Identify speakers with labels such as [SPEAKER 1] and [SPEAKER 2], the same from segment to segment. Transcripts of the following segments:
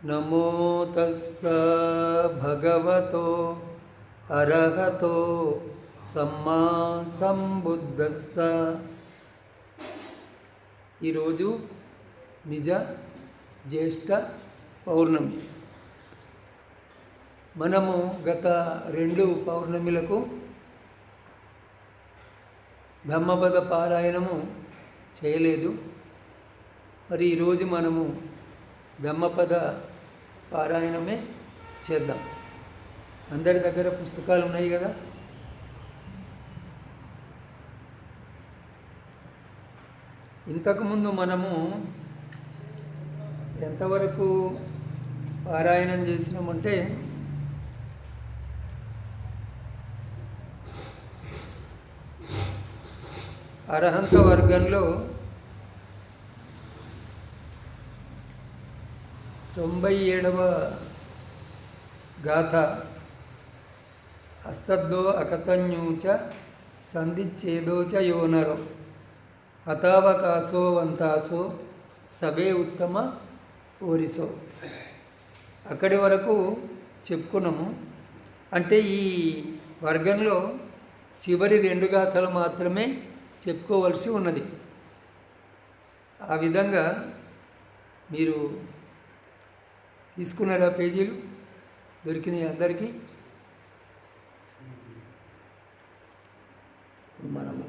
[SPEAKER 1] నమో తస్స భగవతో అర్హతో సమ్మా సంబుద్ధస్స. ఈరోజు నిజ జ్యేష్ఠ పౌర్ణమి. మనము గత 2 పౌర్ణమిలకు ధమ్మపద పారాయణము చేయలేదు. మరి ఈరోజు మనము ధమ్మపద పారాయణమే చేద్దాం. అందరి దగ్గర పుస్తకాలు ఉన్నాయి కదా. ఇంతకుముందు మనము ఎంతవరకు పారాయణం చేసినామంటే అరహంత వర్గంలో 97వ గాథ అసద్దో అకతన్యూచ సంధిచ్ఛేదోచ యోనరో హతావకాశో వంతాసో సబే ఉత్తమ ఓరిసో. అక్కడి వరకు చెప్పుకున్నాము. అంటే ఈ వర్గంలో చివరి 2 గాథలు మాత్రమే చెప్పుకోవలసి ఉన్నది. ఆ విధంగా మీరు తీసుకున్నారా? పేజీలు దొరికినాయి అందరికీ? మనము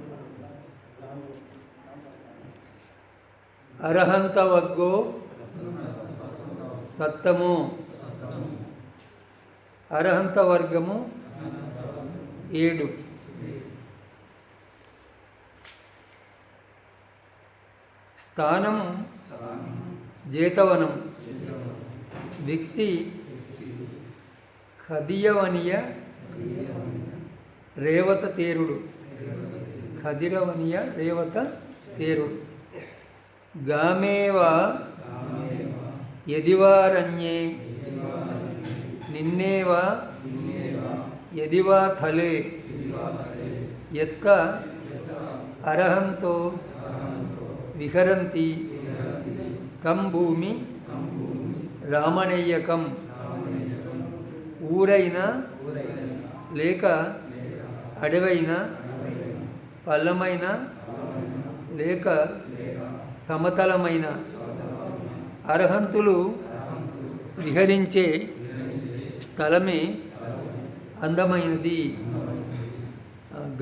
[SPEAKER 1] అరహంత వగ్గో సత్తము, అరహంత వర్గము 7. స్థానము జేతవనం. వ్యక్తి ఖదియవనియ రేవత తేరుడు. ఖదిరవనియ రేవత తేరుడు. గామేవా యదివారణ్యే నిన్నేవా యదివా థలే యత్క అరహంతో విహరంతి కం భూమి రామణేయకం. ఊరైన లేక అడవైన, పల్లమైన లేక సమతలమైన అర్హంతులు విహరించే స్థలమే అందమైనది.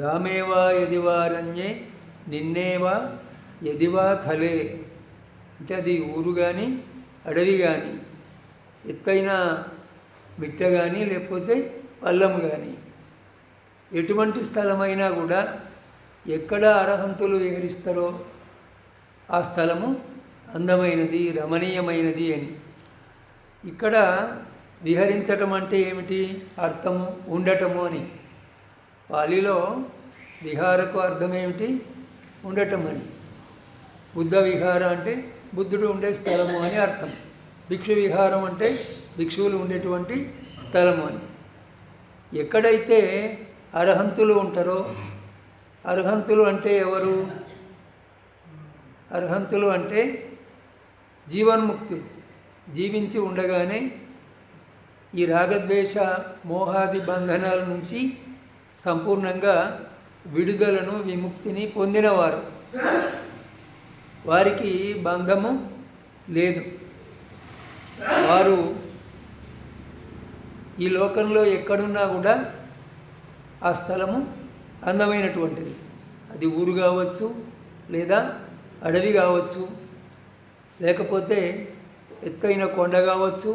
[SPEAKER 1] గామేవా యదివారణ్యే నిన్నేవా యదివా థలే. అంటే అది ఊరు కానీ అడవి కానీ, ఎత్తైన మిట్ట కానీ లేకపోతే పల్లము కానీ, ఎటువంటి స్థలమైనా కూడా ఎక్కడ అర్హంతులు విహరిస్తారో ఆ స్థలము అందమైనది, రమణీయమైనది అని. ఇక్కడ విహరించటం అంటే ఏమిటి అర్థము? ఉండటము అని. పాలిలో విహారకు అర్థం ఏమిటి? ఉండటం అని. బుద్ధ విహార అంటే బుద్ధుడు ఉండే స్థలము అని అర్థం. భిక్షు విహారం అంటే భిక్షువులు ఉండేటువంటి స్థలము అని. ఎక్కడైతే అర్హంతులు ఉంటారో, అర్హంతులు అంటే ఎవరు? అర్హంతులు అంటే జీవన్ముక్తులు. జీవించి ఉండగానే ఈ రాగద్వేష మోహాది బంధనాల నుంచి సంపూర్ణంగా విడుదలను, విముక్తిని పొందినవారు. వారికి బంధము లేదు. వారు ఈ లోకంలో ఎక్కడున్నా కూడా ఆ స్థలము అందమైనటువంటిది. అది ఊరు కావచ్చు, లేదా అడవి కావచ్చు, లేకపోతే ఎత్తైన కొండ కావచ్చు,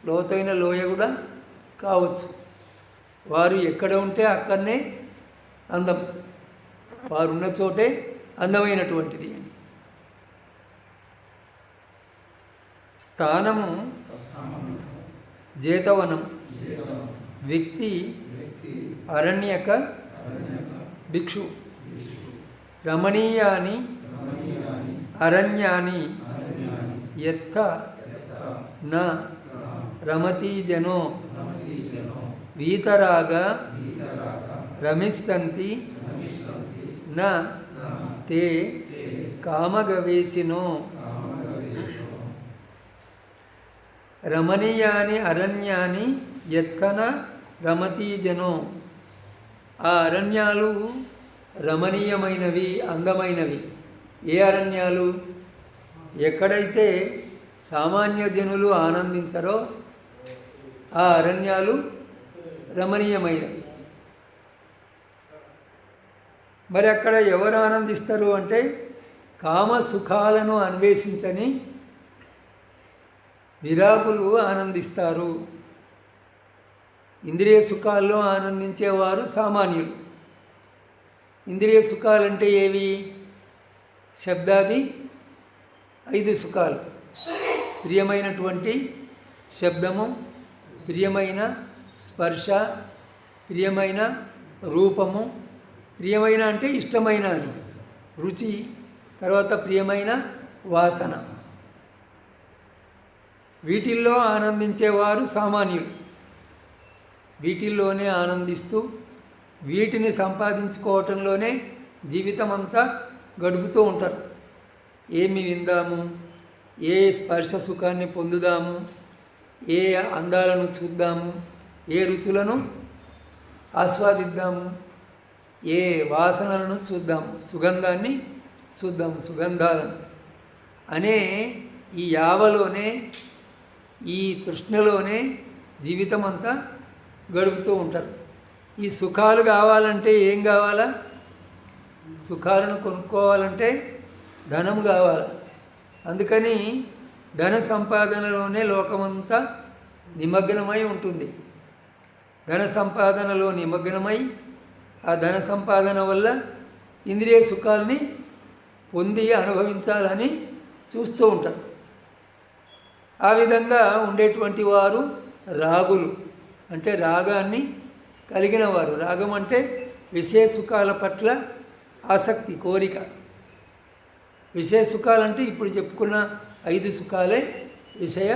[SPEAKER 1] లోతైన లోయ కూడా కావచ్చు. వారు ఎక్కడ ఉంటే అక్కడనే అందం. వారున్న చోటే అందమైనటువంటిది అని. స్థానము జేతవనం. వ్యక్తి అరణ్యక భిక్షు. రమణీయాని అరణ్యాని యత్థ న రమతి జనో వీతరాగ రమిస్సంతి న తే కామగవేసినో. రమణీయాని అరణ్యాని ఎత్తన రమతీ జనో. ఆ అరణ్యాలు రమణీయమైనవి, అందమైనవి. ఏ అరణ్యాలు? ఎక్కడైతే సామాన్య జనులు ఆనందించరో ఆ అరణ్యాలు రమణీయమైనవి. మరి అక్కడ ఎవరు ఆనందిస్తారు అంటే కామ సుఖాలను అన్వేషించని విరాగులు ఆనందిస్తారు. ఇంద్రియ సుఖాల్లో ఆనందించేవారు సామాన్యులు. ఇంద్రియ సుఖాలంటే ఏవి? శబ్దాది 5 సుఖాలు. ప్రియమైనటువంటి శబ్దము, ప్రియమైన స్పర్శ, ప్రియమైన రూపము, ప్రియమైన అంటే ఇష్టమైన అని, రుచి, తర్వాత ప్రియమైన వాసన. వీటిల్లో ఆనందించేవారు సామాన్యులు. వీటిల్లోనే ఆనందిస్తూ వీటిని సంపాదించుకోవటంలోనే జీవితం అంతా గడుపుతూ ఉంటారు. ఏమి విందాము, ఏ స్పర్శ సుఖాన్ని పొందుదాము, ఏ అందాలను చూద్దాము, ఏ రుచులను ఆస్వాదిద్దాము, ఏ వాసనలను చూద్దాము, సుగంధాన్ని చూద్దాము, సుగంధాలను అనే ఈ యావలోనే, ఈ తృష్ణలోనే జీవితం అంతా గడుపుతూ ఉంటారు. ఈ సుఖాలు కావాలంటే ఏం కావాలా? సుఖాలను కొనుక్కోవాలంటే ధనం కావాలి. అందుకని ధన సంపాదనలోనే లోకమంతా నిమగ్నమై ఉంటుంది. ధన సంపాదనలో నిమగ్నమై ఆ ధన సంపాదన వల్ల ఇంద్రియ సుఖాలని పొంది అనుభవించాలని చూస్తూ ఉంటారు. ఆ విధంగా ఉండేటువంటి వారు రాగులు, అంటే రాగాన్ని కలిగిన వారు. రాగం అంటే విషయ సుఖాల పట్ల ఆసక్తి, కోరిక. విషయ సుఖాలంటే ఇప్పుడు చెప్పుకున్న 5 సుఖాలే విషయ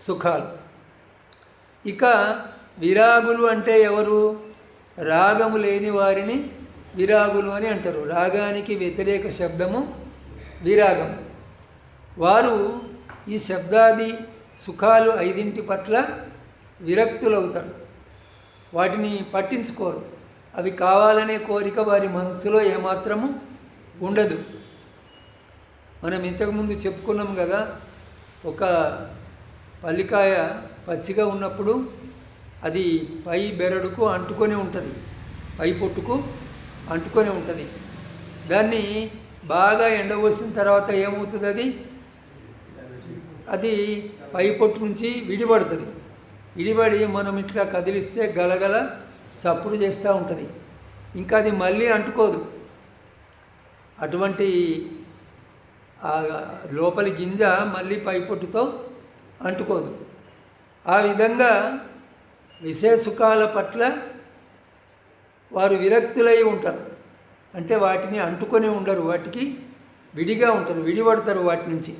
[SPEAKER 1] సుఖాలు. ఇక విరాగులు అంటే ఎవరు? రాగము లేని వారిని విరాగులు అని అంటారు. రాగానికి వ్యతిరేక శబ్దము విరాగం. వారు ఈ శబ్దాది సుఖాలు 5 పట్ల విరక్తులవుతారు. వాటిని పట్టించుకోరు. అవి కావాలనే కోరిక వారి మనస్సులో ఏమాత్రము ఉండదు. మనం ఇంతకుముందు చెప్పుకున్నాం కదా, ఒక పల్లికాయ పచ్చిగా ఉన్నప్పుడు అది పై బెరడుకు అంటుకొని ఉంటుంది, పై పొట్టుకు అంటుకొని ఉంటుంది. దాన్ని బాగా ఎండబోసిన తర్వాత ఏమవుతుంది? అది పై పొట్టు నుంచి విడిపడుతుంది. విడిపడి మనం ఇట్లా కదిలిస్తే గలగల చప్పుడు చేస్తూ ఉంటుంది. ఇంకా అది మళ్ళీ అంటుకోదు. అటువంటి లోపలి గింజ మళ్ళీ పై పొట్టుతో అంటుకోదు. ఆ విధంగా విషయ సుఖాల పట్ల వారు విరక్తులై ఉంటారు. అంటే వాటిని అంటుకొని ఉండరు, వాటికి విడిగా ఉంటారు, విడిపడతారు వాటి నుంచి.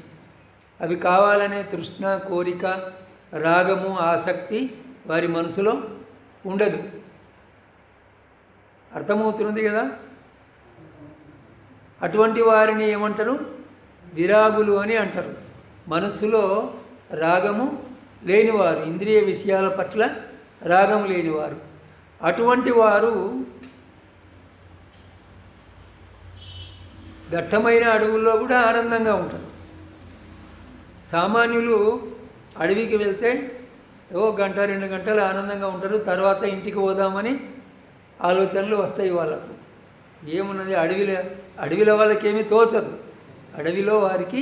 [SPEAKER 1] అవి కావాలనే తృష్ణ, కోరిక, రాగము, ఆసక్తి వారి మనసులో ఉండదు. అర్థమవుతున్నది కదా? అటువంటి వారిని ఏమంటారు? విరాగులు అని అంటారు. మనస్సులో రాగము లేనివారు, ఇంద్రియ విషయాల పట్ల రాగం లేనివారు. అటువంటి వారు దట్టమైన అడవుల్లో కూడా ఆనందంగా ఉంటారు. సామాన్యులు అడవికి వెళ్తే ఏవో 1-2 గంటలు ఆనందంగా ఉంటారు. తర్వాత ఇంటికి పోదామని ఆలోచనలు వస్తాయి వాళ్ళకు. ఏమున్నది అడవిలో వాళ్ళకి ఏమీ తోచదు. అడవిలో వారికి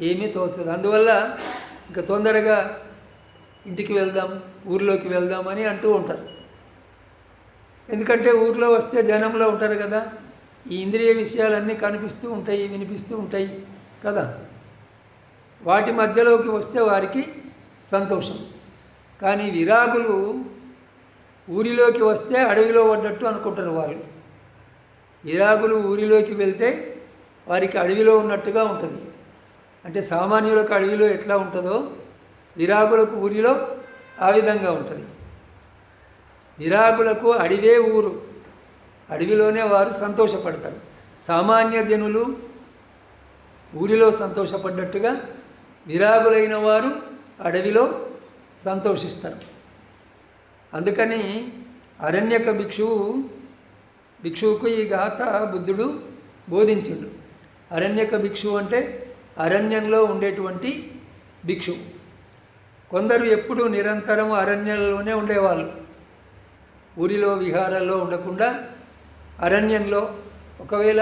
[SPEAKER 1] ఏమీ తోచదు. అందువల్ల ఇంకా తొందరగా ఇంటికి వెళ్దాం, ఊర్లోకి వెళ్దామని అంటూ ఉంటారు. ఎందుకంటే ఊర్లో వస్తే జనంలో ఉంటారు కదా, ఈ ఇంద్రియ విషయాలన్నీ కనిపిస్తూ ఉంటాయి, వినిపిస్తూ ఉంటాయి కదా. వాటి మధ్యలోకి వస్తే వారికి సంతోషం. కానీ విరాగులు ఊరిలోకి వస్తే అడవిలో పడ్డట్టు అనుకుంటారు వాళ్ళు. విరాగులు ఊరిలోకి వెళ్తే వారికి అడవిలో ఉన్నట్టుగా ఉంటుంది. అంటే సామాన్యులకు అడవిలో ఎట్లా ఉంటుందో విరాగులకు ఊరిలో ఆ విధంగా ఉంటుంది. విరాగులకు అడవే ఊరు, అడవిలోనే వారు సంతోషపడతారు. సామాన్య జనులు ఊరిలో సంతోషపడ్డట్టుగా విరాగులైన వారు అడవిలో సంతోషిస్తారు. అందుకని అరణ్యక భిక్షువుకు ఈ గాథ బుద్ధుడు బోధించిండు. అరణ్యక భిక్షువు అంటే అరణ్యంలో ఉండేటువంటి భిక్షువు. కొందరు ఎప్పుడూ నిరంతరం అరణ్యంలోనే ఉండేవాళ్ళు. ఊరిలో విహారాల్లో ఉండకుండా అరణ్యంలో, ఒకవేళ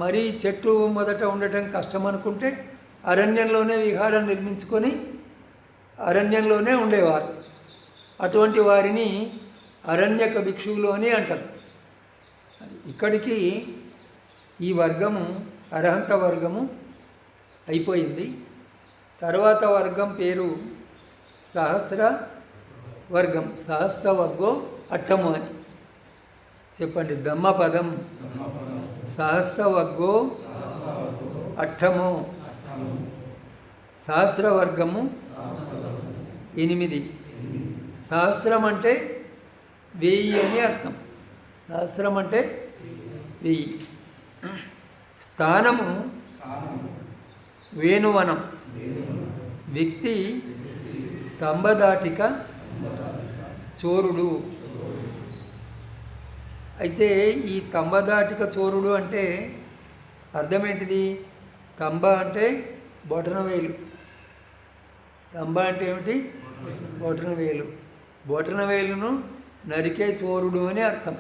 [SPEAKER 1] మరీ చెట్టు మొదట ఉండటం కష్టం అనుకుంటే అరణ్యంలోనే విహారం నిర్మించుకొని అరణ్యంలోనే ఉండేవారు. అటువంటి వారిని అరణ్యక భిక్షువులు అని అంటారు. ఇక్కడికి ఈ వర్గము అర్హంత వర్గము అయిపోయింది. తర్వాత వర్గం పేరు సహస్ర వర్గం. సహస్ర వర్గో అట్టము అని చెప్పండి. దమ్మ పదం సహస్ర వర్గో అట్టము. సహస్ర వర్గము 8. సహస్రం అంటే 1000 అని అర్థం. సహస్రం అంటే 1000. స్థానము వేణువనం. వ్యక్తి తంబదాటిక చోరుడు. అయితే ఈ తంబదాటిక చోరుడు అంటే అర్థం ఏంటిది? తంబ అంటే బొటనవేలు. తంబ అంటే ఏమిటి? బొటనవేలు. బొటనవేలును నరికే చోరుడు అని అర్థం.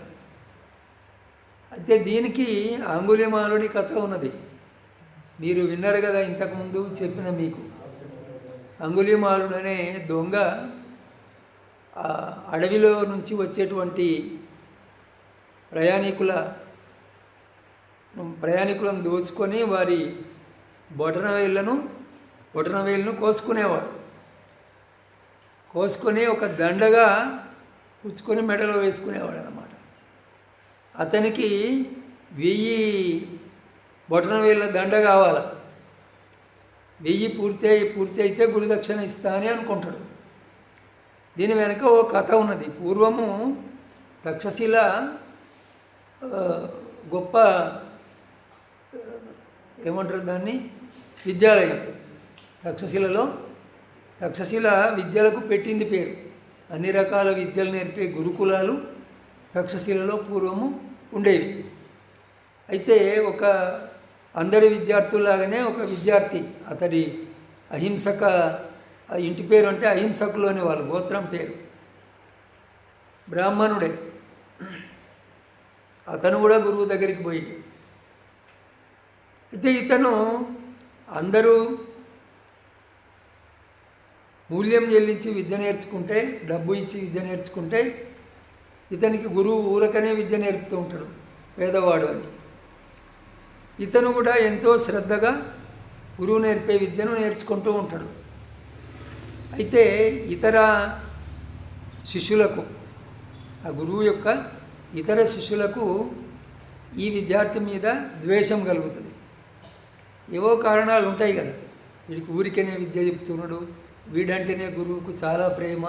[SPEAKER 1] అయితే దీనికి అంగుళిమాలుని కథ ఉన్నది. మీరు విన్నారు కదా, ఇంతకుముందు చెప్పిన మీకు. అంగుళిమాలుడు అనే దొంగ అడవిలో నుంచి వచ్చేటువంటి ప్రయాణికులను దోచుకొని వారి బొటనవేలును కోసుకునేవాడు. కోసుకొని ఒక దండగా పుచ్చుకొని మెడలో వేసుకునేవాడు అన్నమాట. అతనికి 1000 బొటనవేళ్ళ దండ కావాలి. 1000 పూర్తి అయితే గురుదక్షిణ ఇస్తా అని అనుకుంటాడు. దీని వెనక ఓ కథ ఉన్నది. పూర్వము తక్షశిల గొప్ప ఏమంటారు దాన్ని, విద్యాలయం. తక్షశిల విద్యలకు పెట్టింది పేరు. అన్ని రకాల విద్యలు నేర్పే గురుకులాలు తక్షశిలలో పూర్వము ఉండేవి. అయితే అందరి విద్యార్థులాగానే ఒక విద్యార్థి, అతడి అహింసక ఇంటి పేరు అంటే అహింసకులు అనే వాళ్ళు, గోత్రం పేరు, బ్రాహ్మణుడే. అతను కూడా గురువు దగ్గరికి పోయి, అయితే ఇతను అందరూ మూల్యం చెల్లించి విద్య నేర్చుకుంటే, డబ్బు ఇచ్చి విద్య నేర్చుకుంటే, ఇతనికి గురువు ఊరకనే విద్య నేర్పుతూ ఉంటాడు, పేదవాడు అని. ఇతను కూడా ఎంతో శ్రద్ధగా గురువు నేర్పే విద్యను నేర్చుకుంటూ ఉంటాడు. అయితే ఇతర శిష్యులకు, ఆ గురువు యొక్క ఇతర శిష్యులకు ఈ విద్యార్థి మీద ద్వేషం కలుగుతుంది. ఏవో కారణాలు ఉంటాయి కదా, వీడికి ఊరికనే విద్య చెప్తున్నాడు, వీడంటేనే గురువుకు చాలా ప్రేమ,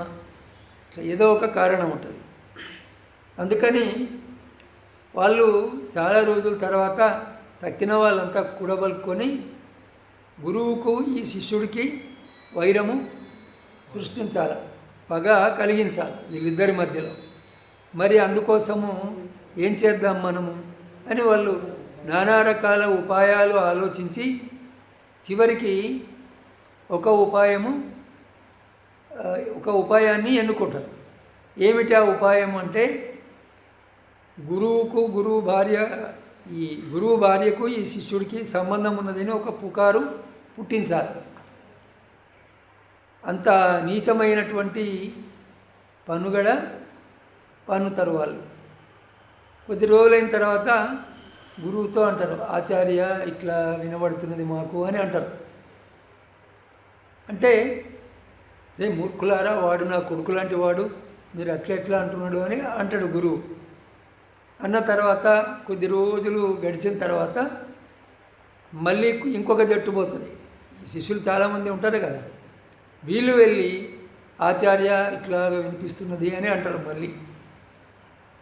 [SPEAKER 1] ఇట్లా ఏదో ఒక కారణం ఉంటుంది. అందుకని వాళ్ళు చాలా రోజుల తర్వాత తక్కిన వాళ్ళంతా కూడబలుకొని గురువుకు ఈ శిష్యుడికి వైరము సృష్టించాలి, పగ కలిగించాలి వీళ్ళిద్దరి మధ్యలో. మరి అందుకోసము ఏం చేద్దాం మనము అని వాళ్ళు నానా రకాల ఉపాయాలు ఆలోచించి చివరికి ఒక ఉపాయాన్ని ఎన్నుకుంటారు. ఏమిటి ఆ ఉపాయం అంటే, గురువు భార్యకు ఈ శిష్యుడికి సంబంధం ఉన్నదని ఒక పుకారు పుట్టించాలి. అంత నీచమైనటువంటి పన్నుతారు వాళ్ళు. కొద్ది రోజులైన తర్వాత గురువుతో అంటారు, ఆచార్య ఇట్లా వినబడుతున్నది మాకు అని అంటారు. అంటే రే మూర్ఖులారా, వాడు నా కొడుకు లాంటి వాడు, మీరు ఎట్లా అంటున్నాడు అని అంటాడు గురువు. అన్న తర్వాత కొద్ది రోజులు గడిచిన తర్వాత మళ్ళీ ఇంకొక జట్టు పోతుంది. ఈ శిష్యులు చాలామంది ఉంటారు కదా, వీళ్ళు వెళ్ళి ఆచార్య ఇట్లాగా వినిపిస్తున్నది అని అంటారు మళ్ళీ.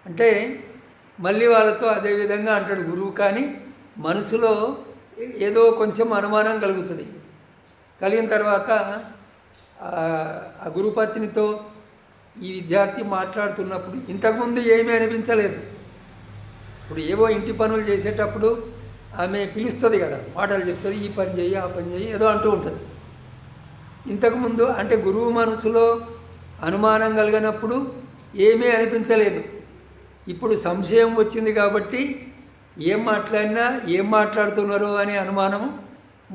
[SPEAKER 1] అంటే మళ్ళీ వాళ్ళతో అదే విధంగా అంటాడు గురువు. కానీ మనసులో ఏదో కొంచెం అనుమానం కలుగుతుంది. కలిగిన తర్వాత ఆ గురుపత్నితో ఈ విద్యార్థి మాట్లాడుతున్నప్పుడు ఇంతకుముందు ఏమీ అనిపించలేదు. ఇప్పుడు ఏవో ఇంటి పనులు చేసేటప్పుడు ఆమె పిలుస్తుంది కదా, మాటలు చెప్తుంది, ఈ పని చేయి ఆ పని చేయి ఏదో అంటూ ఉంటుంది. ఇంతకుముందు అంటే గురువు మనసులో అనుమానం కలిగినప్పుడు ఏమీ అనిపించలేదు. ఇప్పుడు సంశయం వచ్చింది కాబట్టి ఏం మాట్లాడినా ఏం మాట్లాడుతున్నారో అనే అనుమానం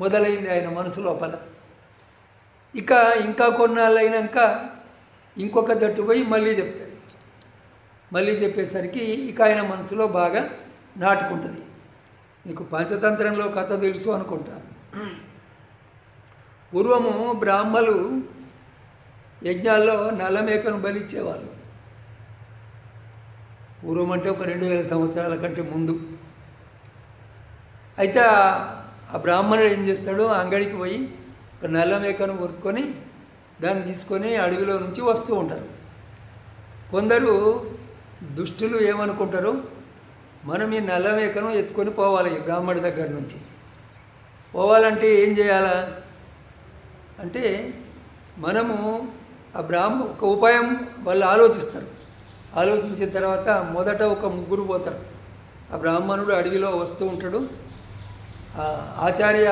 [SPEAKER 1] మొదలైంది ఆయన మనసు లోపల. ఇంకా కొన్నాళ్ళు అయినాక ఇంకొక జట్టు పోయి మళ్ళీ చెప్తారు. మళ్ళీ చెప్పేసరికి ఆయన మనసులో బాగా నాటుకుంటుంది. మీకు పంచతంత్రంలో కథ తెలుసు అనుకుంటాను. పూర్వము బ్రాహ్మలు యజ్ఞాల్లో నల్లమేకను బలిచ్చేవాళ్ళు. పూర్వం అంటే ఒక 2000 సంవత్సరాల కంటే ముందు. అయితే ఆ బ్రాహ్మణుడు ఏం చేస్తాడు, అంగడికి పోయి ఒక నల్లమేకను కొనుక్కొని దాన్ని తీసుకొని అడవిలో నుంచి వస్తూ ఉంటారు. కొందరు దుష్టులు ఏమనుకుంటారు, మనం ఈ నల్లమేకను ఎత్తుకొని పోవాలి ఈ బ్రాహ్మణుడి దగ్గర నుంచి. పోవాలంటే ఏం చేయాలా అంటే మనము ఒక ఉపాయం వాళ్ళు ఆలోచిస్తారు. ఆలోచించిన తర్వాత మొదట ఒక ముగ్గురు పోతారు. ఆ బ్రాహ్మణుడు అడవిలో వస్తూ ఉంటాడు. ఆచార్య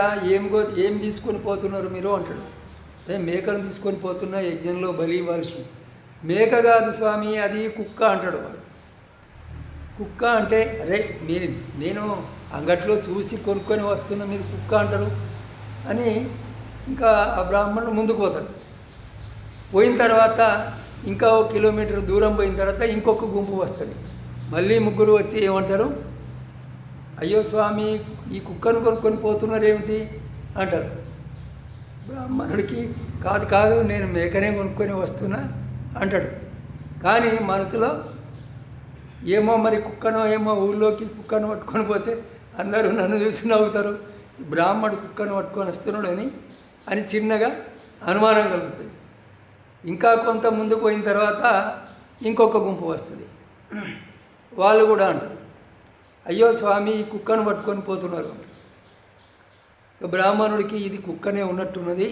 [SPEAKER 1] ఏం తీసుకొని పోతున్నారు మీరు అంటాడు. అదే మేకను తీసుకొని పోతున్నా, యజ్ఞంలో బలి ఇవ్వాల్సి. మేక కాదు స్వామి, అది కుక్క అంటాడు వాడు. కుక్క అంటే అరే నేను అంగట్లో చూసి కొనుక్కొని వస్తున్నా, మీరు కుక్క అంటారు అని ఇంకా ఆ బ్రాహ్మణుడు ముందుకు పోతాడు. పోయిన తర్వాత ఇంకా 1 కిలోమీటర్ దూరం పోయిన తర్వాత ఇంకొక గుంపు వస్తుంది. మళ్ళీ ముగ్గురు వచ్చి ఏమంటారు, అయ్యో స్వామి ఈ కుక్కను కొనుక్కొని పోతున్నారు ఏమిటి అంటారు. బ్రాహ్మణుడికి కాదు నేను మేకనే కొనుక్కొని వస్తున్నా అంటాడు. కానీ మనసులో ఏమో మరి కుక్కనో ఏమో ఊళ్ళోకి కుక్కను పట్టుకొని పోతే అందరూ నన్ను చూసి నవ్వుతారు, బ్రాహ్మణుడు కుక్కను పట్టుకొని వస్తున్నాడు అని చిన్నగా అనుమానం కలుగుతుంది. ఇంకా కొంత ముందుకు పోయిన తర్వాత ఇంకొక గుంపు వస్తుంది. వాళ్ళు కూడా అంటారు, అయ్యో స్వామి ఈ కుక్కను పట్టుకొని పోతున్నారు. బ్రాహ్మణుడికి ఇది కుక్కనే ఉన్నట్టున్నది,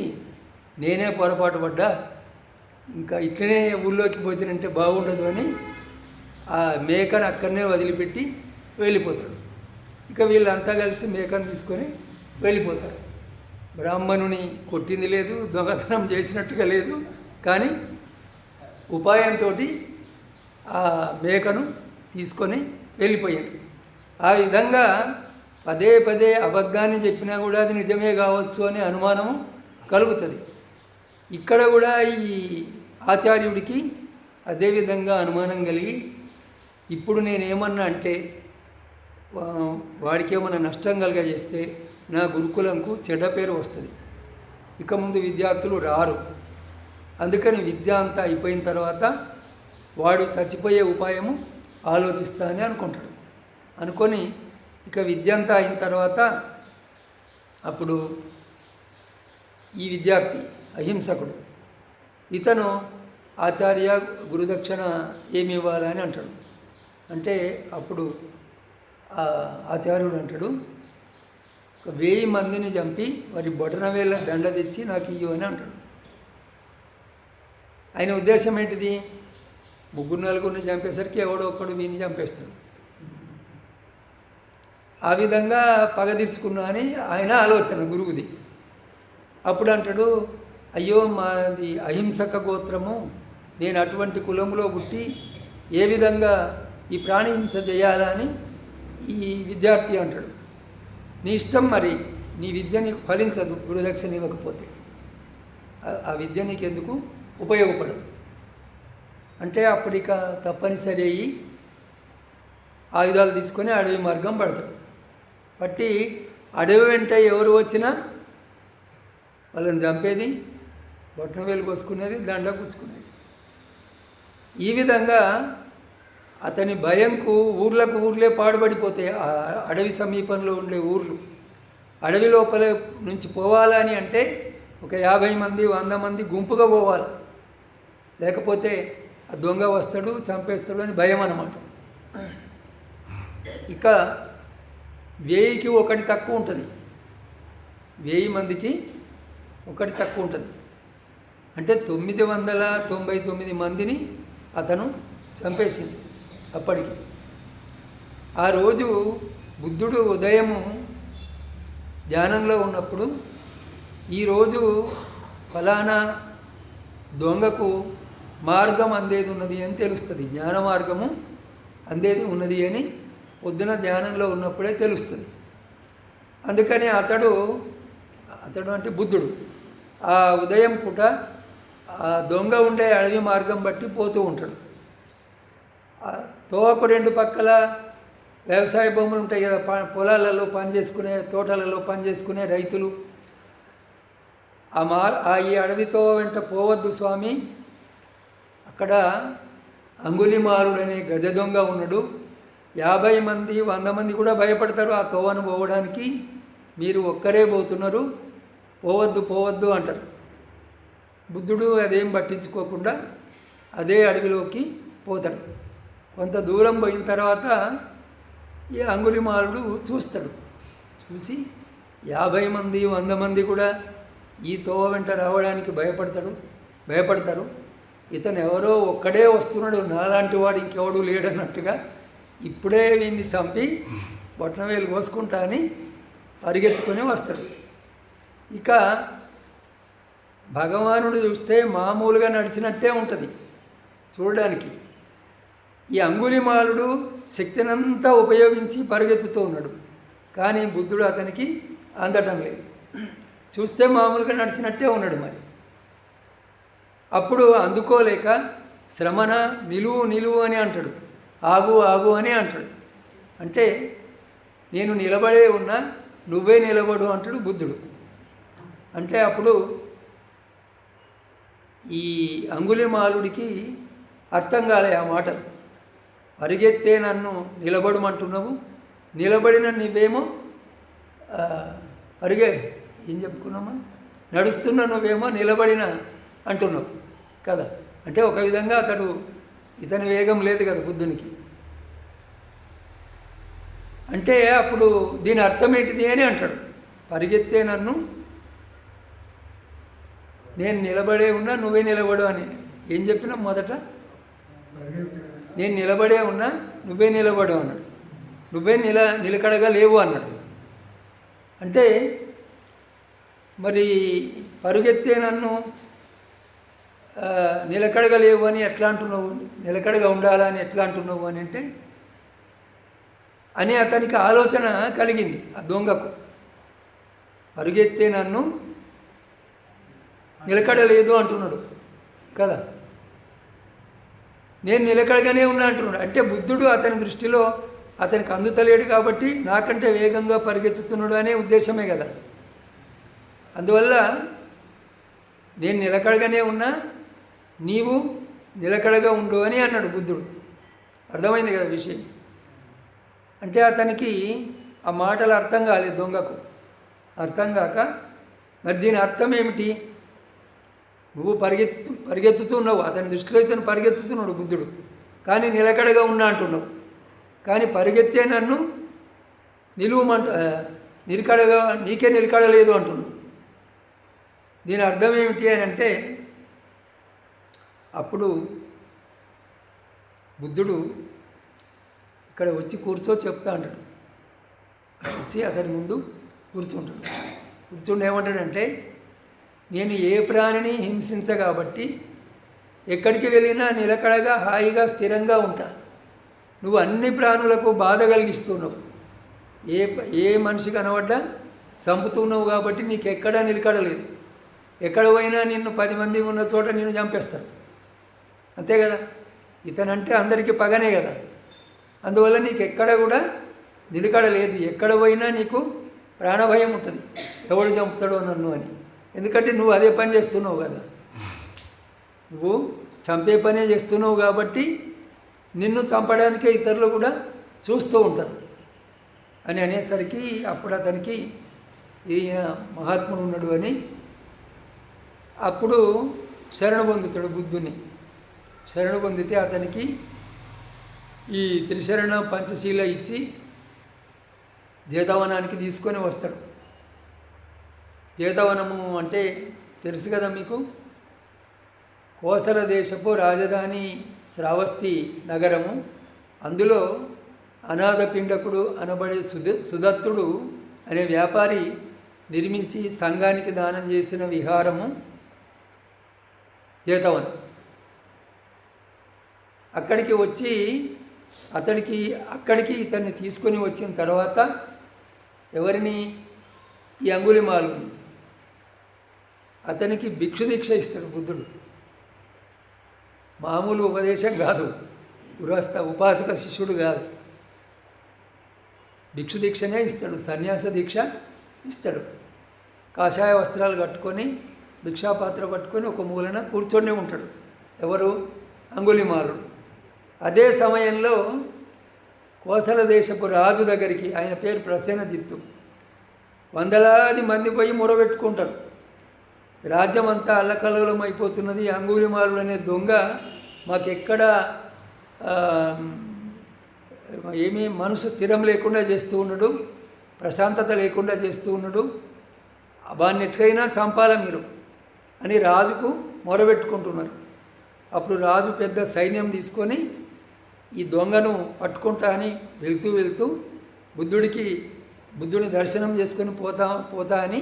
[SPEAKER 1] నేనే పొరపాటు పడ్డా, ఇంకా ఇట్లనే ఊళ్ళోకి పోతేనంటే బాగుండదు అని ఆ మేకను అక్కడనే వదిలిపెట్టి వెళ్ళిపోతాడు. ఇక వీళ్ళంతా కలిసి మేకను తీసుకొని వెళ్ళిపోతారు. బ్రాహ్మణుని కొట్టింది లేదు, దొంగతనం చేసినట్టుగా లేదు, కానీ ఉపాయంతో ఆ మేకను తీసుకొని వెళ్ళిపోయాడు. ఆ విధంగా పదే పదే అబద్ధాన్ని చెప్పినా కూడా అది నిజమే కావచ్చు అనే అనుమానం కలుగుతుంది. ఇక్కడ కూడా ఈ ఆచార్యుడికి అదేవిధంగా అనుమానం కలిగి, ఇప్పుడు నేనేమన్నా అంటే వాడికి ఏమన్నా నష్టం కలిగజేస్తే నా గురుకులంకు చెడ్డ పేరు వస్తుంది, ఇక ముందు విద్యార్థులు రారు. అందుకని విద్య అంతా అయిపోయిన తర్వాత వాడు చచ్చిపోయే ఉపాయము ఆలోచిస్తా అని అనుకుంటాడు. అనుకొని ఇక విద్య అంతా అయిన తర్వాత అప్పుడు ఈ విద్యార్థి అహింసకుడు, ఇతను ఆచార్య గురుదక్షిణ ఏమి ఇవ్వాలని అంటాడు. అంటే అప్పుడు ఆచార్యుడు అంటాడు, 1000 మందిని చంపి వారి బొటనవేళ్ళ దండ తెచ్చి నాకు ఇయ్యు అని అంటాడు. ఆయన ఉద్దేశం ఏంటిది, 3-4 చంపేసరికి ఎవడో ఒక్కడు వీని చంపేస్తాడు. ఆ విధంగా పగ తీర్చుకున్నా అని ఆయన ఆలోచన గురువుది. అప్పుడు అంటాడు, అయ్యో మాది అహింసక గోత్రము, నేను అటువంటి కులంలో పుట్టి ఏ విధంగా ఈ ప్రాణి హింస చేయాలా అని ఈ విద్యార్థి అంటాడు. నీ ఇష్టం, మరి నీ విద్య నీకు ఫలించదు గురుదక్షిణ ఇవ్వకపోతే, ఆ విద్య నీకు ఎందుకు ఉపయోగపడదు అంటే అప్పటిక తప్పనిసరి అయ్యి ఆయుధాలు తీసుకొని అడవి మార్గం పడతాడు. పట్టి అడవి వెంట ఎవరు వచ్చినా వాళ్ళని చంపేది, బొట్టనవేలు కోసుకునేది, దండ పుచ్చుకునేది. ఈ విధంగా అతని భయంకు ఊర్లే పాడుపడిపోతాయి. ఆ అడవి సమీపంలో ఉండే ఊర్లు. అడవి లోపల నుంచి పోవాలని అంటే ఒక 50 మంది 100 మంది గుంపుగా పోవాలి, లేకపోతే ఆ దొంగ వస్తాడు చంపేస్తాడు అని భయం అన్నమాట. ఇక 1000కి 1 తక్కువ ఉంటుంది, 1000 మందికి 1 తక్కువ ఉంటుంది. అంటే 999 మందిని అతను చంపేసింది అప్పటికి. ఆ రోజు బుద్ధుడు ఉదయము ధ్యానంలో ఉన్నప్పుడు ఈరోజు ఫలానా దొంగకు మార్గం అందేది ఉన్నది అని తెలుస్తుంది, జ్ఞాన మార్గము అందేది ఉన్నది అని పొద్దున ధ్యానంలో ఉన్నప్పుడే తెలుస్తుంది. అందుకని అతడు అంటే బుద్ధుడు ఆ ఉదయం పూట ఆ దొంగ ఉండే అడవి మార్గం బట్టి పోతూ ఉంటాడు. తోవకు 2 పక్కల వ్యవసాయ భూములు ఉంటాయి కదా, పొలాలలో పనిచేసుకునే, తోటలలో పనిచేసుకునే రైతులు. ఈ అడవితో వెంట పోవద్దు స్వామి, అక్కడ అంగుళిమాలుడనే గజ దొంగ ఉన్నాడు, 50 మంది 100 మంది కూడా భయపడతారు ఆ తోవను పోవడానికి, మీరు ఒక్కరే పోతున్నారు, పోవద్దు అంటారు. బుద్ధుడు అదేం పట్టించుకోకుండా అదే అడవిలోకి పోతాడు. కొంత దూరం పోయిన తర్వాత ఈ అంగుళిమాలుడు చూస్తాడు. చూసి 50 మంది 100 మంది కూడా ఈ తోవ వెంట రావడానికి భయపడతారు. ఇతను ఎవరో ఒక్కడే వస్తున్నాడు, నాలాంటి వాడు ఇంకెవడు లేడన్నట్టుగా ఇప్పుడే వీడిని చంపి బొట్టనవేలు కోసుకుంటా అని పరిగెత్తుకొని వస్తాడు. ఇక భగవానుడు చూస్తే మామూలుగా నడిచినట్టే ఉంటుంది చూడడానికి. ఈ అంగుళిమాలుడు శక్తినంతా ఉపయోగించి పరిగెత్తుతూ ఉన్నాడు, కానీ బుద్ధుడు అతనికి అందటం లేదు. చూస్తే మామూలుగా నడిచినట్టే ఉన్నాడు. మరి అప్పుడు అందుకోలేక శ్రమణ నిలువు అని అంటాడు, ఆగు అని అంటాడు. అంటే నేను నిలబడే ఉన్నా, నువ్వే నిలబడు అంటాడు బుద్ధుడు. అంటే అప్పుడు ఈ అంగుళిమాలుడికి అర్థం కాలే ఆ మాటలు. పరిగెత్తే నన్ను నిలబడమంటున్నావు, నిలబడిన నువ్వేమో ఏం చెప్పుకున్నామా, నడుస్తున్న నువ్వేమో నిలబడిన అంటున్నావు కదా. అంటే ఒక విధంగా ఇతని వేగం లేదు కదా బుద్ధునికి. అంటే అప్పుడు దీని అర్థం ఏంటిది అని అంటాడు. పరిగెత్తే నన్ను, నేను నిలబడే ఉన్నా, నువ్వే నిలబడు అని ఏం చెప్పినా మొదట, నేను నిలబడే ఉన్నా నువ్వే నిలబడు అన్నాడు. నువ్వే నిలకడగా లేవు అన్నాడు. అంటే మరి పరుగెత్తే నన్ను నిలకడగా లేవు అని ఎట్లా అంటున్నావు, నిలకడగా ఉండాలని ఎట్లా అంటున్నావు అని అంటే అని అతనికి ఆలోచన కలిగింది ఆ దొంగకు. పరుగెత్తే నన్ను నిలకడలేదు అంటున్నాడు కదా, నేను నిలకడగానే ఉన్నా అంటున్నాడు. అంటే బుద్ధుడు అతని దృష్టిలో అతనికి అందుతలేడు కాబట్టి నాకంటే వేగంగా పరిగెత్తుతున్నాడు అనే ఉద్దేశమే కదా. అందువల్ల నేను నిలకడగానే ఉన్నా, నీవు నిలకడగా ఉండు అని అన్నాడు బుద్ధుడు. అర్థమైంది కదా విషయం. అంటే అతనికి ఆ మాటలు అర్థం కాలేదు దొంగకు. అర్థం కాక మరి దీని అర్థం ఏమిటి, నువ్వు పరిగెత్తుతున్నావు, అతని దృష్టిలో ఇతను పరిగెత్తుతున్నాడు బుద్ధుడు, కానీ నిలకడగా ఉన్నా అంటున్నావు. కానీ పరిగెత్తే నన్ను నిలకడగా నీకే నిలకడలేదు అంటున్నావు. దీని అర్థం ఏమిటి అని అంటే అప్పుడు బుద్ధుడు ఇక్కడ వచ్చి చెప్తా అంటాడు. వచ్చి అతని ముందు కూర్చుండి ఏమంటాడంటే, నేను ఏ ప్రాణిని హింసించ కాబట్టి ఎక్కడికి వెళ్ళినా నిలకడగా హాయిగా స్థిరంగా ఉంటా. నువ్వు అన్ని ప్రాణులకు బాధ కలిగిస్తున్నావు, ఏ మనిషి కనబడ్డా చంపుతున్నావు కాబట్టి నీకు ఎక్కడా నిలకడలేదు. ఎక్కడ పోయినా నిన్ను 10 మంది ఉన్న చోట నిన్ను చంపేస్తారు, అంతే కదా. ఇతనంటే అందరికీ పగనే కదా. అందువల్ల నీకు ఎక్కడ కూడా నిలకడలేదు. ఎక్కడ పోయినా నీకు ప్రాణభయం ఉంటుంది, ఎవడు చంపుతాడో నన్ను అని. ఎందుకంటే నువ్వు అదే పని చేస్తున్నావు కదా, నువ్వు చంపే పనే చేస్తున్నావు కాబట్టి నిన్ను చంపడానికే ఇతరులు కూడా చూస్తూ ఉంటారు అని అనేసరికి అప్పుడు అతనికి ఈయన మహాత్ముడు ఉన్నాడు అని అప్పుడు శరణ పొందుతాడు బుద్ధుని. శరణ పొందితే అతనికి ఈ త్రిశరణ పంచశీల ఇచ్చి జేతవనానికి తీసుకొని వస్తాడు. జేతవనము అంటే తెలుసు కదా మీకు, కోసల దేశపు రాజధాని శ్రావస్తి నగరము. అందులో అనాథపిండకుడు అనబడే సుదత్తుడు అనే వ్యాపారి నిర్మించి సంఘానికి దానం చేసిన విహారము జేతవనం. అక్కడికి వచ్చి అక్కడికి ఇతన్ని తీసుకొని వచ్చిన తర్వాత ఎవరిని, ఈ అంగుళిమాలుని, అతనికి భిక్షుదీక్ష ఇస్తాడు బుద్ధుడు. మామూలు ఉపదేశం కాదు, గృహస్థ ఉపాసక శిష్యుడు కాదు, భిక్షుదీక్షనే ఇస్తాడు, సన్యాస దీక్ష ఇస్తాడు. కాషాయ వస్త్రాలు కట్టుకొని భిక్షాపాత్ర పట్టుకొని ఒక మూలన కూర్చొని ఉంటాడు. ఎవరు? అంగుళిమాలుడు. అదే సమయంలో కోసల దేశపు రాజు దగ్గరికి, ఆయన పేరు ప్రసేనజిత్తు, వందలాది మంది పోయి మొరబెట్టుకుంటారు. రాజ్యం అంతా అల్లకల్లోలం అయిపోతున్నది, అంగుళిమాలుడు అనే దొంగ మాకెక్కడ ఏమీ మనసు స్థిరం లేకుండా చేస్తూ ఉన్నాడు, ప్రశాంతత లేకుండా చేస్తూ ఉన్నాడు, వాడిని ఎట్లయినా చంపాలా మీరు అని రాజుకు మొరబెట్టుకుంటున్నారు. అప్పుడు రాజు పెద్ద సైన్యం తీసుకొని ఈ దొంగను పట్టుకుంటా అని వెళ్తూ బుద్ధుడిని దర్శనం చేసుకొని పోతా అని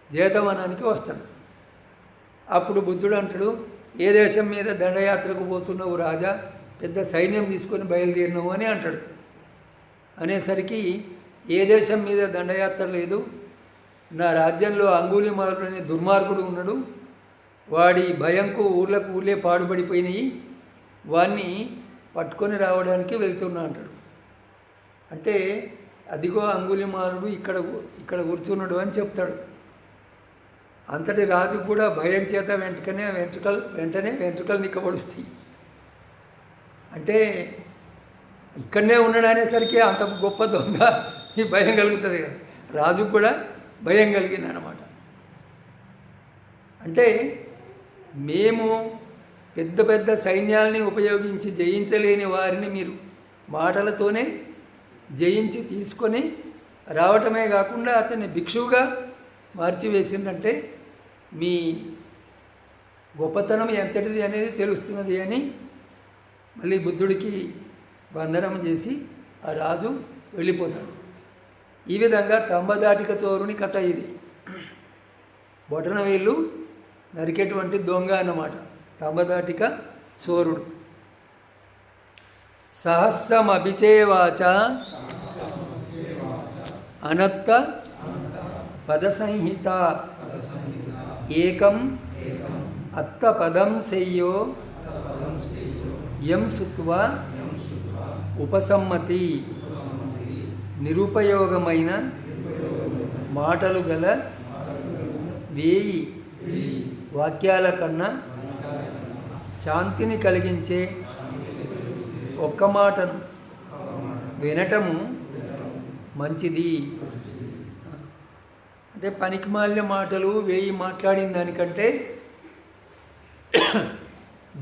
[SPEAKER 1] జేతవనానికి వస్తాడు. అప్పుడు బుద్ధుడు అంటాడు, ఏ దేశం మీద దండయాత్రకు పోతున్నావు రాజా, పెద్ద సైన్యం తీసుకొని బయలుదేరినావు అని అంటాడు. అనేసరికి ఏ దేశం మీద దండయాత్ర లేదు, నా రాజ్యంలో అంగుళిమాలుడు అనే దుర్మార్గుడు ఉన్నాడు, వాడి భయంకు ఊళ్ళే పాడుపడిపోయినాయి, వాడిని పట్టుకొని రావడానికి వెళ్తున్నా అంటాడు. అంటే అదిగో అంగుళిమాలుడు ఇక్కడ కూర్చున్నాడు అని చెప్తాడు. అంతటి రాజు కూడా భయం చేత వెంటనే వెంట్రుకలు నిక్కబడుస్తాయి. అంటే ఇక్కడనే ఉన్నాడు అనేసరికి అంత గొప్ప దొంగ ఈ భయం కలుగుతుంది కదా, రాజు కూడా భయం కలిగింది అన్నమాట. అంటే మేము పెద్ద పెద్ద సైన్యాల్ని ఉపయోగించి జయించలేని వారిని మీరు మాటలతోనే జయించి తీసుకొని రావటమే కాకుండా అతన్ని భిక్షువుగా మార్చివేసిందంటే మీ గొప్పతనం ఎంతటిది అనేది తెలుస్తున్నది అని మళ్ళీ బుద్ధుడికి వందనం చేసి ఆ రాజు వెళ్ళిపోతాడు. ఈ విధంగా తంబదాటిక చోరుని కథ ఇది. బొటనవేళ్ళు నరికేటువంటి దొంగ అన్నమాట తంబదాటిక చోరుడు. సహస్రమభిచేవాచ అనత్త పదసంహిత ఏకం అత్త పదం శయ్యో యం సుత్వా ఉపసమ్మతి. నిరుపయోగమైన మాటలు గల 1000 వాక్యాల కన్నా శాంతిని కలిగించే ఒక్క మాటను వినటము మంచిది. అంటే పనికిమాలిన మాటలు 1000 మాట్లాడిన దానికంటే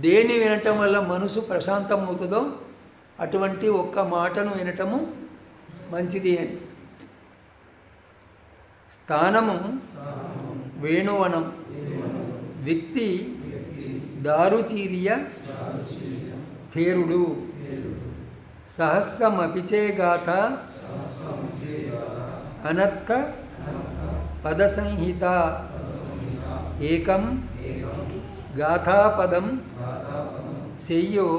[SPEAKER 1] దేని వినటం వల్ల మనసు ప్రశాంతం అవుతుందో అటువంటి ఒక్క మాటను వినటము మంచిది అని. స్థానము వేణువనం, వ్యక్తి దారుచీర్య థేరుడు. సహస్రమపిచేగాథ అనత్త పదసంహిత ఏకం గాథాపదం శయ్యో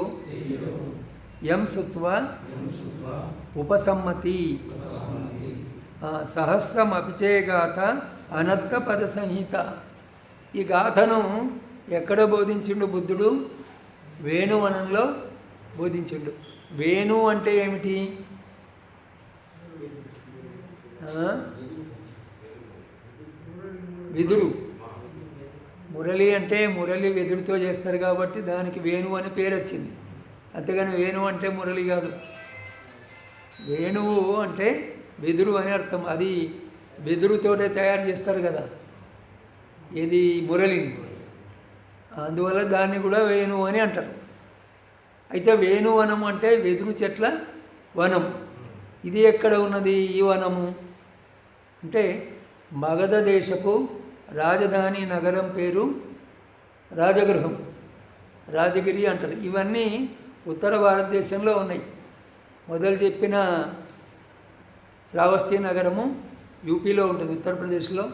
[SPEAKER 1] యం సుత్వా ఉపసమ్మతి. సహస్రమపిచేగాథ అనత్త పద సంహిత. ఈ గాథను ఎక్కడ బోధించిండు బుద్ధుడు? వేణువనంలో బోధించిండు. వేణు అంటే ఏమిటి? వెదురు. మురళి అంటే మురళి వెదురుతో చేస్తారు కాబట్టి దానికి వేణు అని పేరు వచ్చింది. అంతేగాని వేణు అంటే మురళి కాదు. వేణువు అంటే వెదురు అని అర్థం. అది వెదురుతోటే తయారు చేస్తారు కదా ఏది మురళిని, అందువల్ల దాన్ని కూడా వేణువు అని అంటారు. అయితే వేణువనం అంటే వెదురు చెట్ల వనం. ఇది ఎక్కడ ఉన్నది ఈ వనము అంటే మగధ దేశపు రాజధాని నగరం పేరు రాజగృహం. రాజగిరి అంటారు. ఇవన్నీ ఉత్తర భారతదేశంలో ఉన్నాయి. మొదలు చెప్పిన శ్రావస్తి నగరము యూపీలో ఉంటుంది, ఉత్తరప్రదేశ్లో.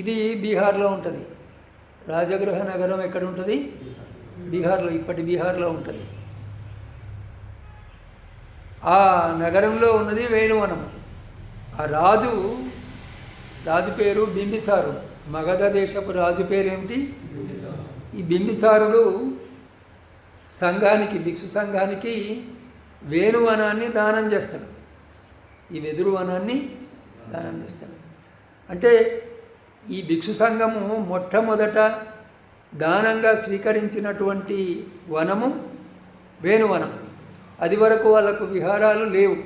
[SPEAKER 1] ఇది బీహార్లో ఉంటుంది. రాజగృహ నగరం ఎక్కడ ఉంటుంది? బీహార్లో, ఇప్పటి బీహార్లో ఉంటుంది. ఆ నగరంలో ఉన్నది వేణువనం. ఆ రాజు పేరు బింబిసారు. మగధ దేశపు రాజు పేరు ఏమిటి? ఈ బింబిసారుడు సంఘానికి, భిక్షు సంఘానికి వేణువనాన్ని దానం చేస్తాడు. ఈ వెదురు వనాన్ని దానం చేస్తాడు. అంటే ఈ భిక్షు సంఘము మొట్టమొదట దానంగా స్వీకరించినటువంటి వనము వేణువనం. అది వరకు వాళ్ళకు విహారాలు లేవు.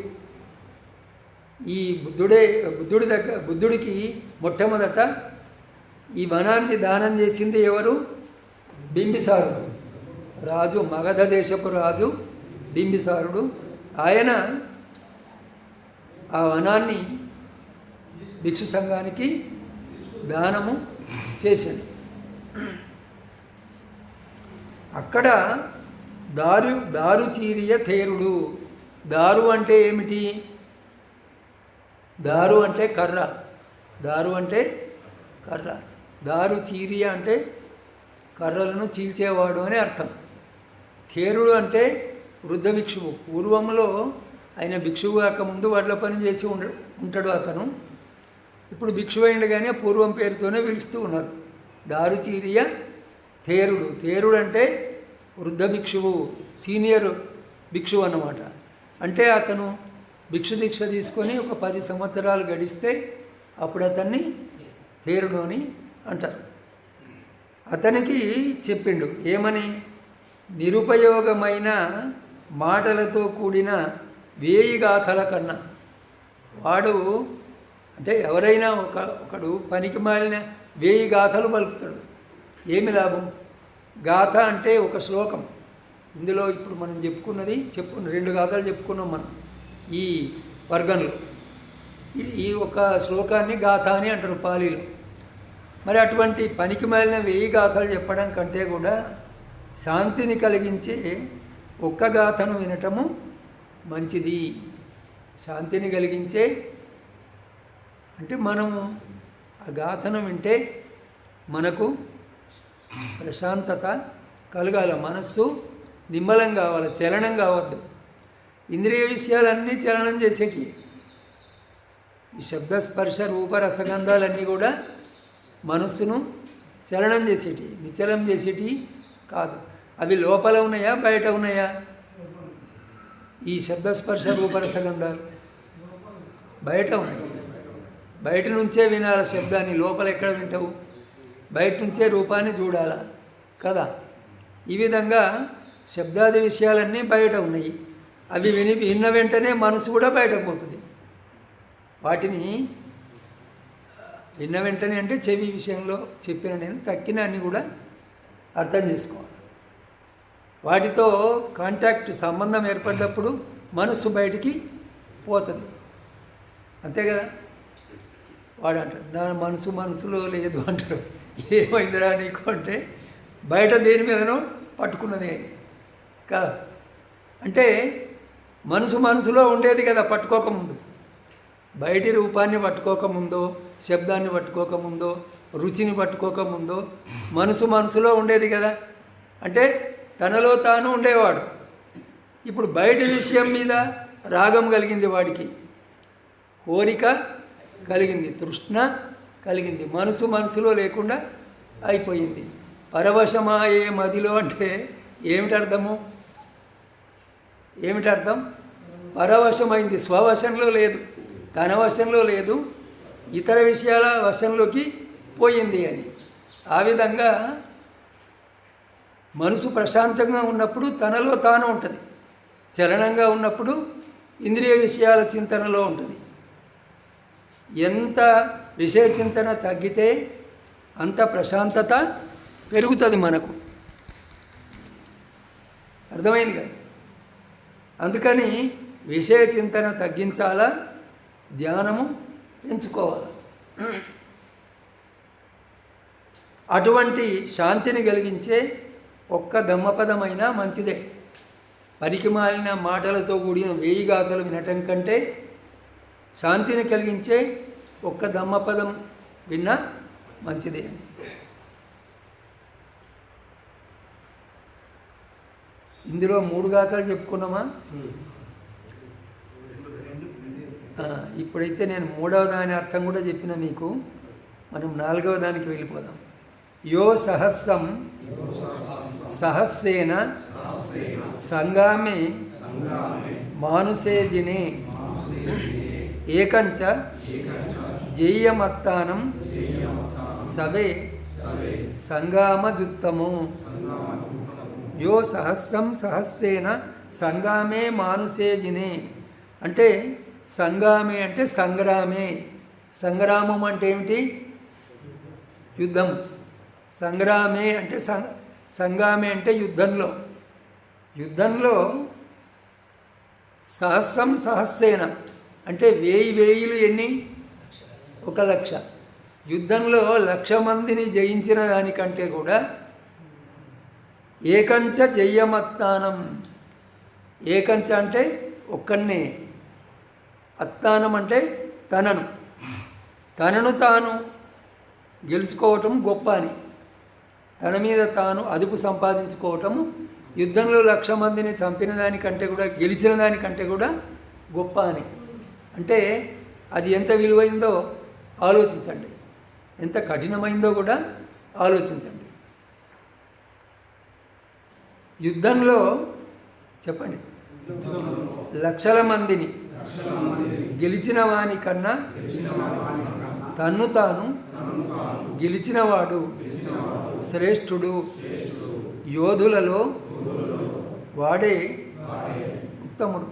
[SPEAKER 1] ఈ బుద్ధుడికి మొట్టమొదట ఈ వనాన్ని దానం చేసింది ఎవరు? బింబిసారుడు రాజు, మగధ దేశపు రాజు బింబిసారుడు. ఆయన ఆ వనాన్ని భిక్షు సంఘానికి దానము చేశాడు. అక్కడ దారుచీరియ థేరుడు. దారు అంటే ఏమిటి? దారు అంటే కర్ర. దారు అంటే కర్ర. దారుచీరియ అంటే కర్రలను చీల్చేవాడు అని అర్థం. థేరుడు అంటే వృద్ధ భిక్షువు. పూర్వంలో ఆయన భిక్షువు కాకముందు వడ్ల పని చేసి ఉంటాడు అతను. ఇప్పుడు భిక్షువు అయిండు కానీ పూర్వం పేరుతోనే పిలుస్తూ ఉన్నారు. దారుచీరియ థేరుడు. థేరుడు అంటే వృద్ధ భిక్షువు, సీనియర్ భిక్షువు అన్నమాట. అంటే అతను భిక్షు దీక్ష తీసుకొని ఒక 10 సంవత్సరాలు గడిస్తే అప్పుడు అతన్ని థేరుడు అని అంటారు. అతనికి చెప్పిండు ఏమని? నిరుపయోగమైన మాటలతో కూడిన 1000 గాథల కన్నా. వాడు అంటే ఎవరైనా ఒకడు పనికి మాలిన 1000 గాథలు పలుకుతాడు. ఏమి లాభం? గాథ అంటే ఒక శ్లోకం. ఇందులో ఇప్పుడు మనం చెప్పుకున్నది 2 గాథలు చెప్పుకున్నాం మనం ఈ వర్గంలో. ఈ ఒక శ్లోకాన్ని గాథ అని అంటారు పాలీలో. మరి అటువంటి పనికి మాలిన 1000 గాథలు చెప్పడం కంటే కూడా శాంతిని కలిగించే ఒక్క గాథను వినటము మంచిది. శాంతిని కలిగించే అంటే మనము ఆ గాథను వింటే మనకు ప్రశాంతత కలగాల, మనస్సు నిమ్మలం కావాలి, చలనం కావద్దు. ఇంద్రియ విషయాలన్నీ చలనం చేసేటివి. ఈ శబ్దస్పర్శ రూప రసగంధాలన్నీ కూడా మనస్సును చలనం చేసేటివి, నిశ్చలం చేసేటివి కాదు. అవి లోపల ఉన్నాయా బయట ఉన్నాయా? ఈ శబ్దస్పర్శ రూపరసగంధాలు బయట ఉన్నాయి. బయట నుంచే వినాలి శబ్దాన్ని, లోపల ఎక్కడ వింటావు? బయట నుంచే రూపాన్ని చూడాలా కదా. ఈ విధంగా శబ్దాది విషయాలన్నీ బయట ఉన్నాయి. అవి విన్న వెంటనే మనసు కూడా బయటకు పోతుంది. వాటిని విన్న వెంటనే అంటే చెవి విషయంలో చెప్పిన నేను తక్కిన అన్నీ కూడా అర్థం చేసుకోవాలి. వాటితో కాంటాక్ట్ సంబంధం ఏర్పడినప్పుడు మనస్సు బయటికి పోతుంది. అంతే కదా. వాడు అంటాడు నా మనసులో లేదు అంటాడు. ఏమైందిరా నీకు అంటే బయట దేని మీదనో పట్టుకున్నది కదా. అంటే మనసులో ఉండేది కదా పట్టుకోకముందు. బయటి రూపాన్ని పట్టుకోకముందో, శబ్దాన్ని పట్టుకోకముందో, రుచిని పట్టుకోకముందో మనసులో ఉండేది కదా. అంటే తనలో తాను ఉండేవాడు. ఇప్పుడు బయటి విషయం మీద రాగం కలిగింది, వాడికి కోరిక కలిగింది, తృష్ణ కలిగింది, మనసులో లేకుండా అయిపోయింది. పరవశమాయే మదిలో అంటే ఏమిటి అర్థం? పరవశమైంది, స్వవశంలో లేదు, తన వశంలో లేదు, ఇతర విషయాల వశంలోకి పోయింది అని. ఆ విధంగా మనసు ప్రశాంతంగా ఉన్నప్పుడు తనలో తాను ఉంటుంది, చలనంగా ఉన్నప్పుడు ఇంద్రియ విషయాల చింతనలో ఉంటుంది. ఎంత విషయ చింతన తగ్గితే అంత ప్రశాంతత పెరుగుతుంది మనకు. అర్థమైంది కదా. అందుకని విషయ చింతన తగ్గించాలా, ధ్యానము పెంచుకోవాలి. అటువంటి శాంతిని కలిగించే ఒక్క దమ్మపదమైనా మంచిదే. పనికి మాలిన మాటలతో కూడిన 1000 గాథలు వినటం కంటే శాంతిని కలిగించే ఒక్క దమ్మపదం విన్నా మంచిదే అని. ఇందులో 3 గాథలు చెప్పుకున్నామా? ఇప్పుడైతే నేను 3వ దాని అర్థం కూడా చెప్పిన మీకు. మనం 4వ దానికి వెళ్ళిపోదాం. యో సహస్రం సహస్రేన సంగామే మానుషే జినే ఏకంచ జేయమత్తానం సవే సంగామజుత్తము. యో సహస్రం సహస్రేన సంగామే మానుషే జినే అంటే సంగామే అంటే సంగ్రామే. సంగ్రామం అంటే ఏమిటి? యుద్ధం. సంగ్రామే అంటే సంగామే అంటే యుద్ధంలో సహస్రం సహస్రేన అంటే 1000 ఎన్ని? 1,00,000. యుద్ధంలో 1,00,000 మందిని జయించిన దానికంటే కూడా ఏకంచ జయ్యమత్తానం. ఏకంచ అంటే ఒక్కన్నే, అత్తానం అంటే తనను తాను గెలుచుకోవటం గొప్ప అని. తన మీద తాను అదుపు సంపాదించుకోవటం యుద్ధంలో 1,00,000 మందిని చంపిన దానికంటే కూడా, గెలిచిన దానికంటే కూడా గొప్ప అని. అంటే అది ఎంత విలువైందో ఆలోచించండి, ఎంత కఠినమైందో కూడా ఆలోచించండి. యుద్ధంలో చెప్పండి, 1,00,000 మందిని గెలిచిన వాని కన్నా తన్ను తాను గెలిచినవాడు శ్రేష్ఠుడు. యోధులలో వాడే ఉత్తముడు.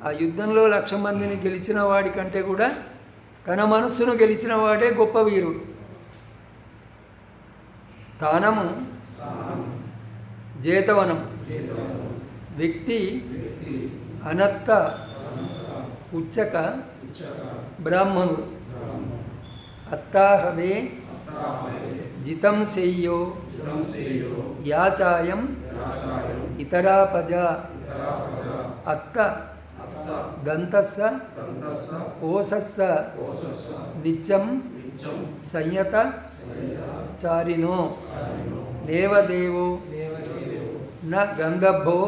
[SPEAKER 1] ఆ యుద్ధంలో 1,00,000 మందిని గెలిచిన వాడి కంటే కూడా తన మనస్సును గెలిచిన వాడే గొప్ప వీరుడు. స్థానము జేతవనం. వ్యక్తి అనత్త ఉచ్చక బ్రాహ్మణుడు. అత్తాహవే జితం సేయ్యో యాచాయం ఇతరాపజ. అత్త దంతస్స ఓసస్స నిత్యం సంయత చారిణో దేవదేవో న గంధభో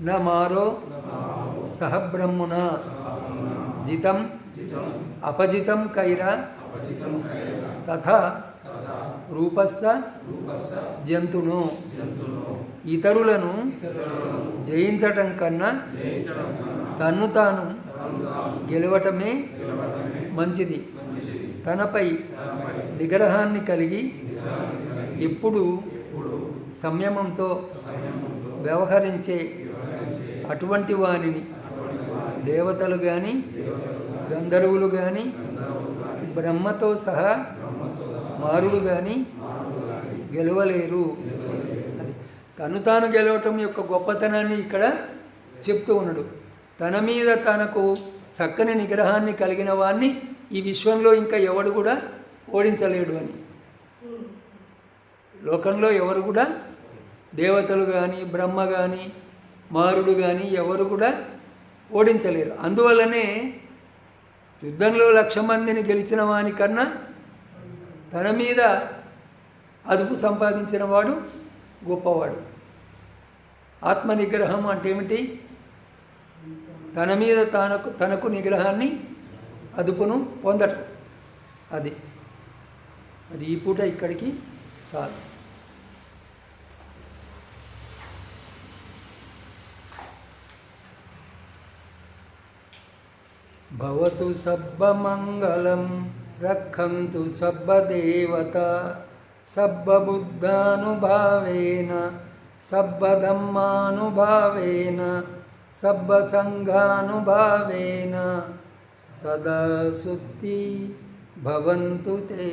[SPEAKER 1] న మారో సహబ్రహ్మున జితం అపజితం కైరా తథా రూపస్స జంతును. ఇతరులను జయించటం కన్నా తన్ను తాను గెలవటమే మంచిది. తనపై నిగ్రహాన్ని కలిగి ఎప్పుడు సంయమంతో వ్యవహరించే అటువంటి వానిని దేవతలు కానీ, గంధర్వులు కానీ, బ్రహ్మతో సహా మారుడు కానీ గెలవలేరు. అది తను తాను గెలవటం యొక్క గొప్పతనాన్ని ఇక్కడ చెప్తూ ఉన్నాడు. తన మీద తనకు చక్కని నిగ్రహాన్ని కలిగిన వాణ్ణి ఈ విశ్వంలో ఇంకా ఎవడు కూడా ఓడించలేడు అని. లోకంలో ఎవరు కూడా, దేవతలు కానీ, బ్రహ్మ కానీ, మారుడు కానీ ఎవరు కూడా ఓడించలేరు. అందువల్లనే యుద్ధంలో 1,00,000 మందిని గెలిచిన వానికన్నా తన మీద అదుపు సంపాదించిన వాడు గొప్పవాడు. ఆత్మనిగ్రహం అంటే ఏమిటి? తన మీద తనకు నిగ్రహాన్ని, అదుపును పొందటం. అది మరి ఈ పూట ఇక్కడికి చాలు. భవతు సబ్బమంగళం రక్షन्तు సబ్బదేవతా సబ్బబుద్ధానుభావేన సబ్బధమ్మానుభావేన సబ్బసంఘానుభావేన సదా సుత్తి భవంతు తే.